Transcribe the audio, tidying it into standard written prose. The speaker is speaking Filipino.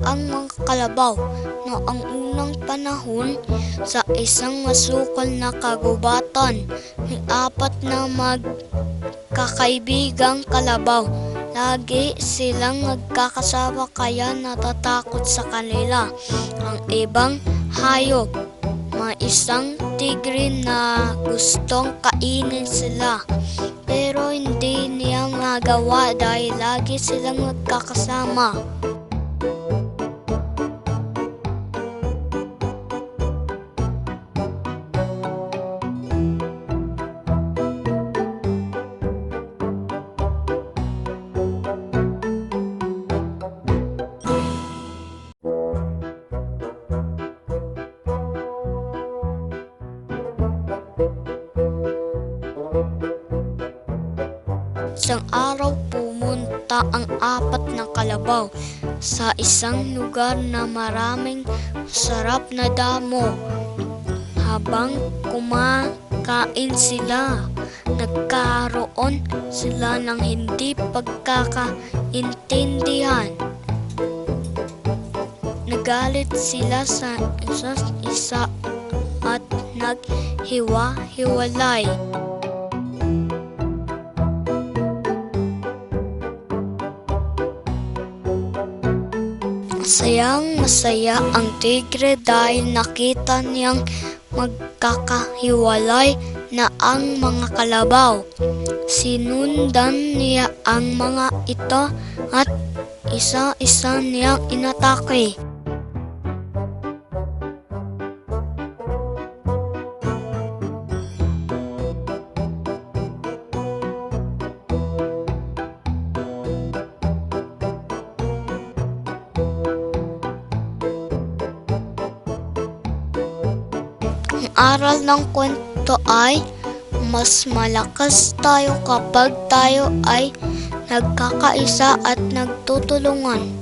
ang mga kalabaw. Noong unang panahon, sa isang masukal na kagubatan, may apat na magkakaibigang kalabaw. Lagi silang nagkakasama kaya natatakot sa kanila ang ibang hayop. May isang tigre na gustong kainin sila, pero hindi niya magawa dahil lagi silang nagkakasama. Isang araw pumunta ang apat na kalabaw sa isang lugar na maraming sarap na damo. Habang kumakain sila, nagkaroon sila ng hindi pagkakaintindihan. Nagalit sila sa isa't isa at naghiwa-hiwalay. Masayang-masaya ang tigre dahil nakita niyang magkakahiwalay na ang mga kalabaw. Sinundan niya ang mga ito at isa-isa niyang inatake. Ang aral ng kwento ay mas malakas tayo kapag tayo ay nagkakaisa at nagtutulungan.